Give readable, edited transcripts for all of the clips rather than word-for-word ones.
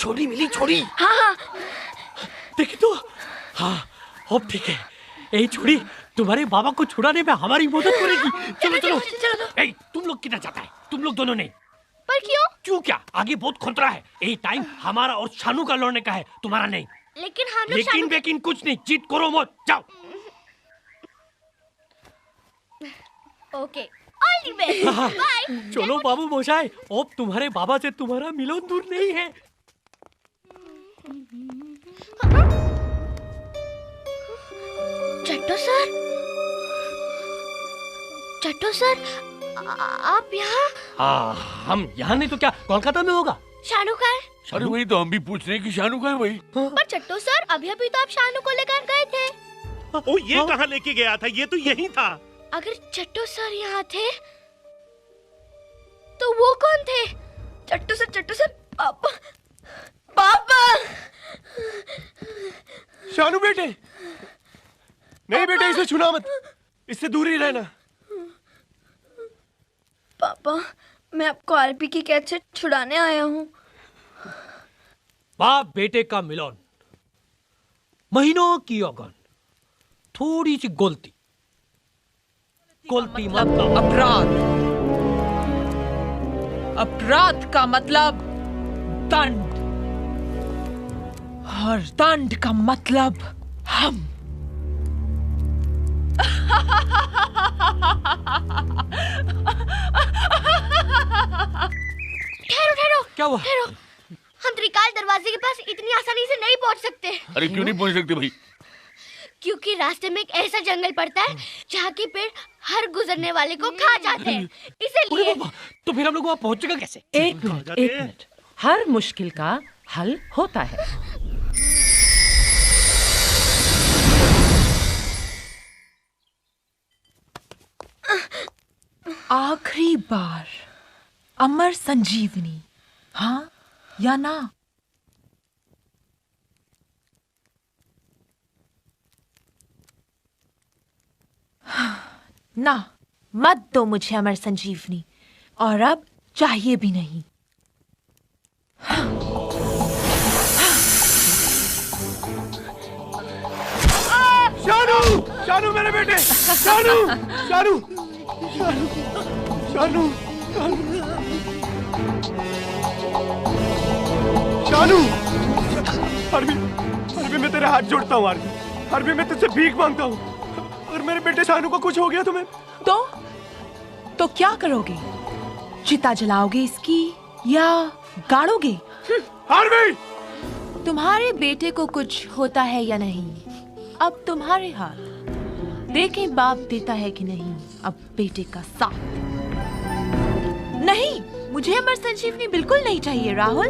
छोड़ी मिली, छोड़ी। हाँ। देखी तो, हाँ अब ठीक है। यही छोड़ी तुम्हारे बाबा को छुड़ाने में हमारी मदद करेगी। चलो चलो। तुम लोग किधर जाता है? तुम लोग दोनों नहीं। पर क्यों? क्यों क्या? आगे बहुत खतरा है। यही टाइम हमारा और शानू का लड़ने का है, तुम्हारा नहीं। लेकिन हम लोग लेकिन कुछ नहीं, जिद करो मत, जाओ। Okay, all the best, bye. चलो बाबू मोशाई, अब तुम्हारे बाबा से तुम्हारा मिलन दूर नहीं है। चट्टू सर, आप यहाँ? हाँ, हम यहाँ नहीं तो क्या कोलकाता में होगा? शानू का है? अरे वही तो हम भी पूछ रहे हैं कि शानू का है भाई। पर चट्टू सर, अभी तो आप शानू को लेकर गए थे। ओ, ये कहाँ लेके गया था? ये तो यहीं था। अगर चट्टू सर यहाँ थे तो वो कौन थे? चट्टू सर, पापा, पापा। शानू बेटे, नहीं बेटे, इसे छूना मत, इससे दूर ही रहना। पापा, मैं आपको आरपी की कैद से छुड़ाने आया हूँ। बाप बेटे का मिलन, महीनों की अगन, थोड़ी सी गलती मतलब अपराध का मतलब दंड, और दंड का मतलब हम। ठहरो। क्या हुआ? हम त्रिकाल दरवाजे के पास इतनी आसानी से नहीं पहुंच सकते। अरे क्यों नहीं पहुंच सकते भाई? क्योंकि रास्ते में एक ऐसा जंगल पड़ता है जहाँ के पेड़ हर गुजरने वाले को खा जाते हैं, इसलिए। तो फिर हम लोग वहाँ पहुँचेगा कैसे? एक मिनट, हर मुश्किल का हल होता है। आखिरी बार अमर संजीवनी, हाँ या ना? ना, मत दो मुझे अमर संजीवनी, और अब चाहिए भी नहीं। शानू मेरे बेटे, शानू। अरबी, मैं तेरे हाथ जोड़ता हूँ अरबी, मैं तुझसे भीख मांगता हूँ। और मेरे बेटे शानू को कुछ हो गया तुम्हें तो क्या करोगे? चिता जलाओगे इसकी या गाड़ोगे? अरबी, तुम्हारे बेटे को कुछ होता है या नहीं, अब तुम्हारे हाथ। देखें बाप देता है कि नहीं अब बेटे का साथ। नहीं, मुझे अमर संजीवनी बिल्कुल नहीं चाहिए राहुल,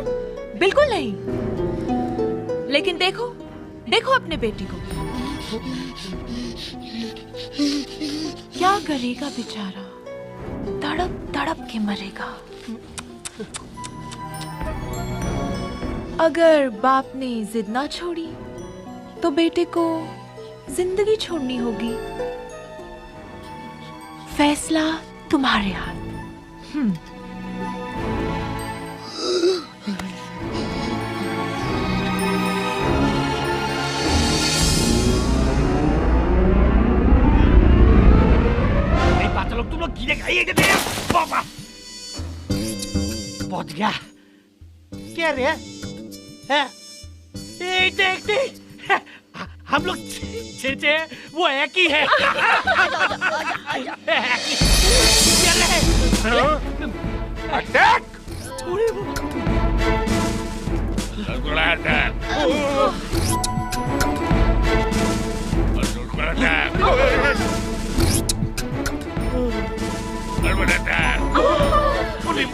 बिल्कुल नहीं। लेकिन देखो अपने बेटे को, क्या करेगा बेचारा, तड़प के मरेगा। अगर बाप ने जिद ना छोड़ी तो बेटे को जिंदगी छोड़नी होगी। फैसला तुम्हारे हाथ। तुम लोग गिरे खाइए पापा पहुंच गया। क्या रे है? देख हम लोग छे वो एक ही है। अटैक!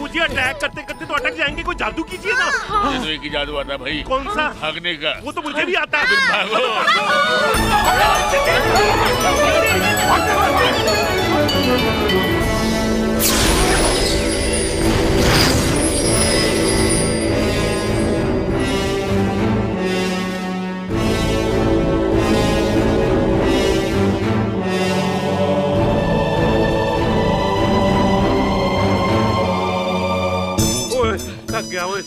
मुझे अटैक करते करते तो अटक जाएंगे। कोई जादू कीजिए ना। तो एक ही जादू आता भाई। कौन सा? भागने का। वो तो मुझे भी आता है। भागो। थक गया। ओए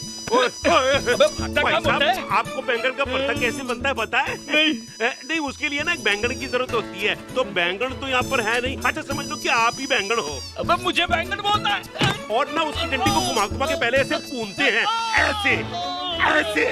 भाई साहब, आपको बैंगन का भरता कैसे बनता है पता है? नहीं, उसके लिए ना एक बैंगन की जरूरत होती है। तो बैंगन तो यहाँ पर है नहीं। अच्छा समझ लो कि आप ही बैंगन हो। अब मुझे बैंगन बोलता है। और ना उसकी डंडी को घुमा घुमा के पहले ऐसे भूनते हैं, ऐसे ऐसे।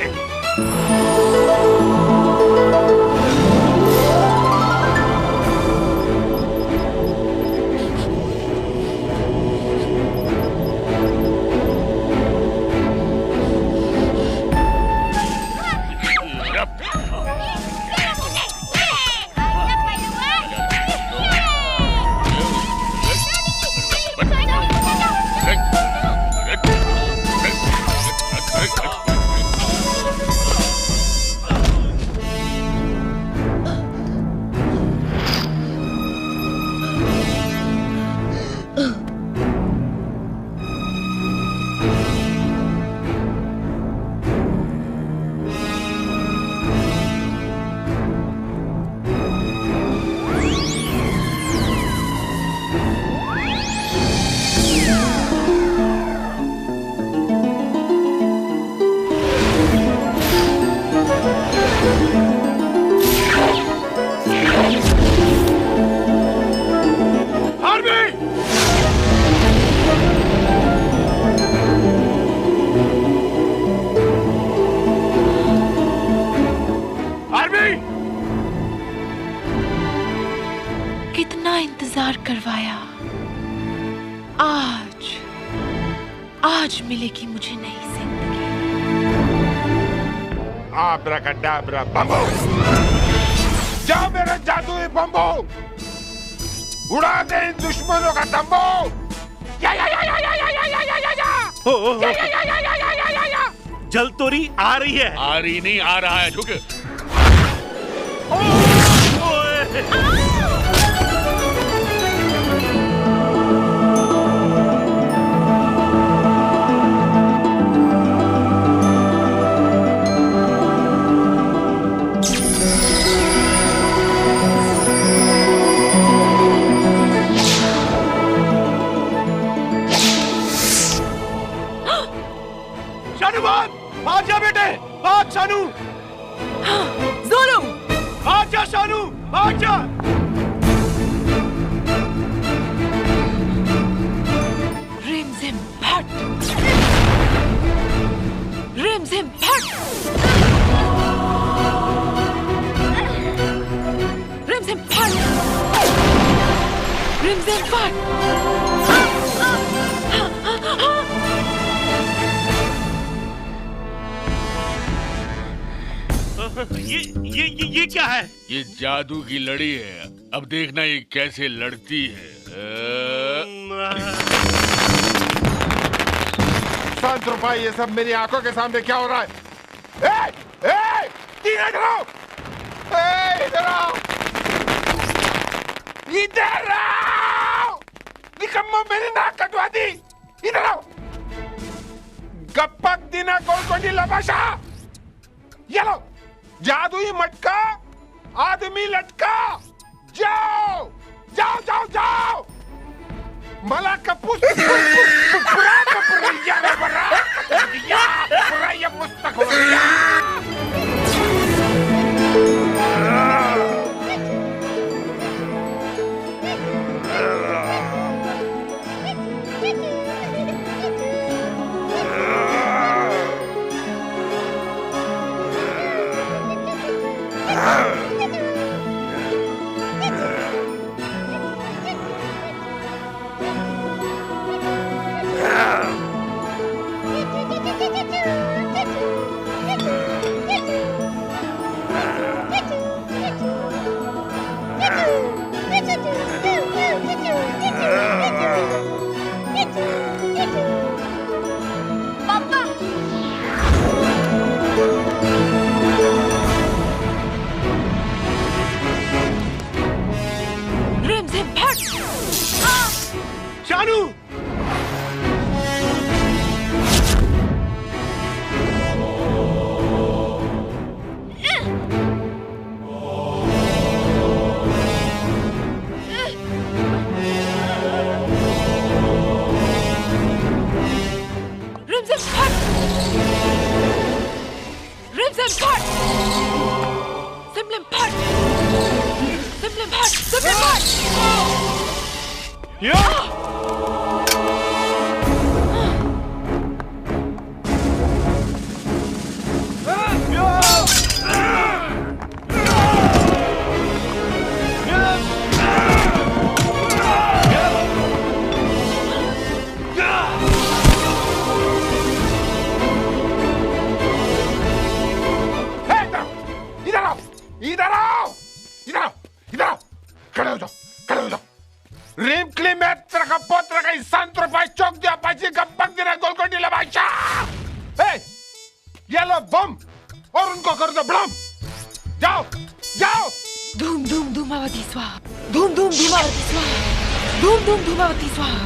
कितना इंतजार करवाया। आज मिलेगी मुझे नई जिंदगी। आब्राकडाब्रा बम्बो, जाओ मेरे जादुई बम्बो, उड़ा दे इन दुश्मनों का तंबू। या या या या या या या या या या हो, या या या या या या या या। जल तोरी आ रही है। आ रही नहीं, आ रहा है। झुक। आजा बेटे, आज शानू। जोरो, आजा शानू, आजा। रिमझिम फट, रिमझिम फट, रिमझिम फट, रिमझिम फट। ये क्या है? ये जादू की लड़ी है। अब देखना ये कैसे लड़ती है। शांत रहो भाई, ये सब मेरी आंखों के सामने क्या हो रहा है? इधर आओ, इधर आओ, इधर आओ। निकम्मो मेरी नाक कटवा दी। इधर आओ। गप्पक दिना कोलकोटी लबाशा। ये लो, जादुई मटका, आदमी लटका। जाओ जाओ जाओ जाओ। मला कपूस पुरा कपूरिया ने बरा या पुरा ये पुस्तक हो गया। सिमलिम फट! सिमलिम फट! सिमलिम फट! इधर आओ, इधर आओ, इधर आओ, इधर आओ, खड़े हो जाओ, खड़े हो जाओ। Rim klimetra ka potra ka isantro pa chok dia pa ji ka pag dina Golconda la bacha. Hey! ये लो बम और उनको कर दो ब्लम। जाओ, जाओ। धूम धूम धूमावती स्वाहा! धूम धूम धूमावती स्वाहा! धूम धूम धूमावती स्वाहा!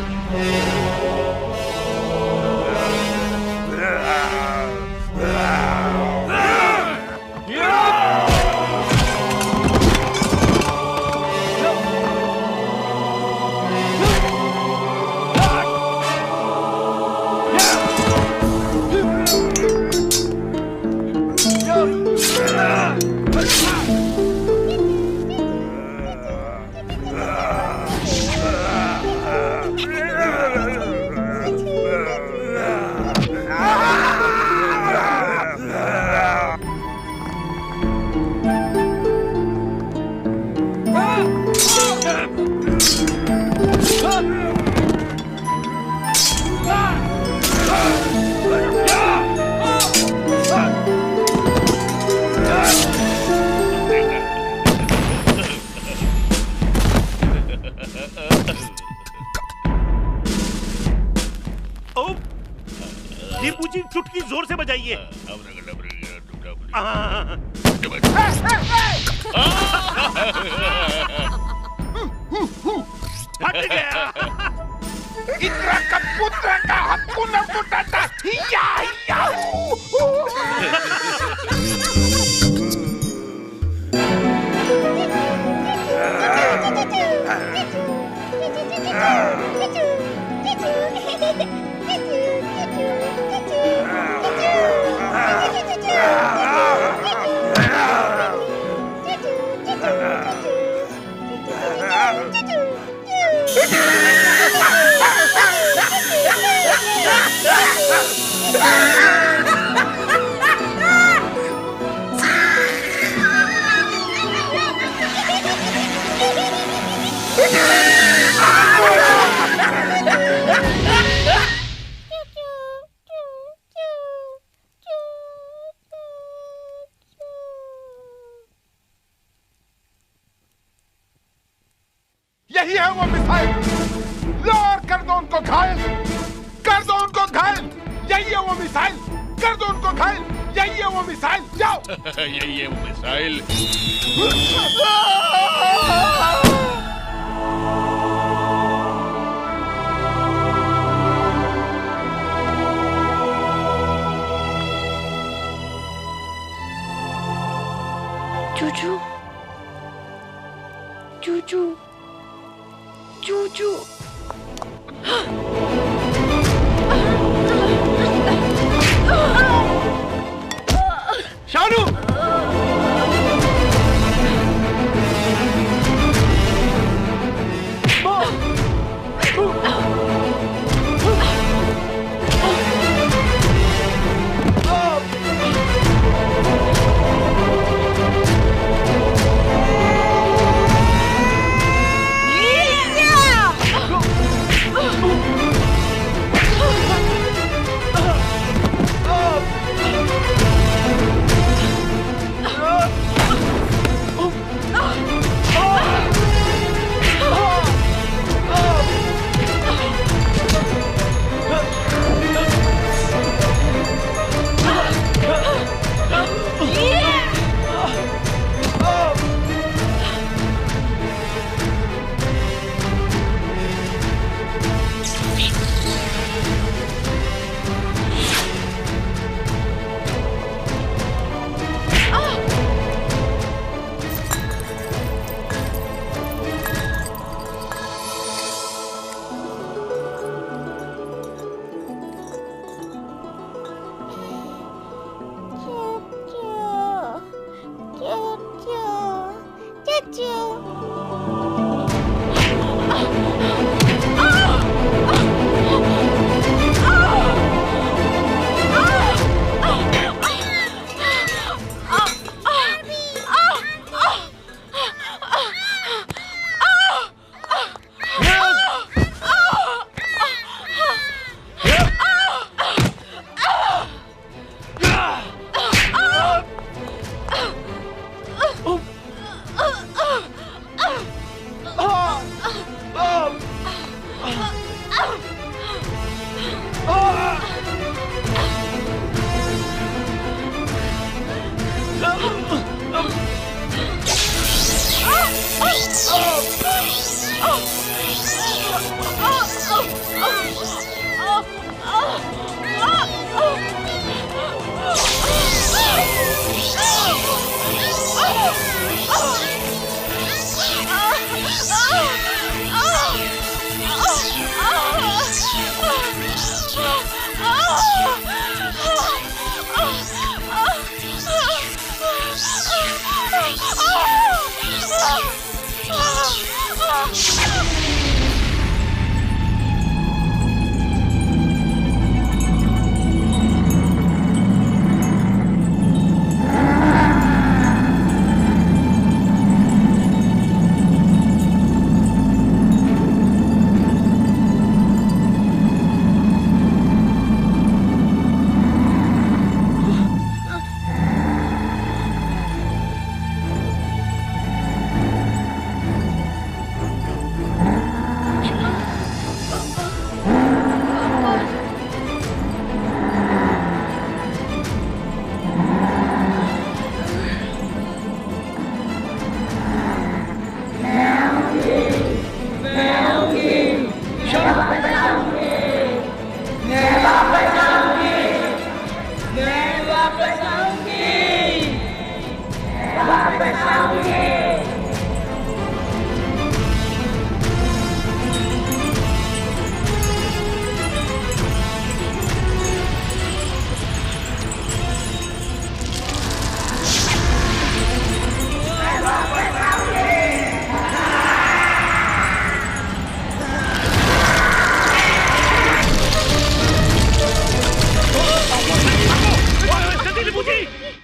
पूछी चुटकी जोर से बजाइए। फट गया। इतना का पुत्र का हक्कू न पुटाता हिया हिया। यही है वो मिसाइल। लोअर कर दो उनको घायल, कर दो उनको घायल। यही है वो मिसाइल, कर दो उनको घायल। यही है वो मिसाइल। जाओ। यही है वो मिसाइल। चूचू, चूचू, चूचू।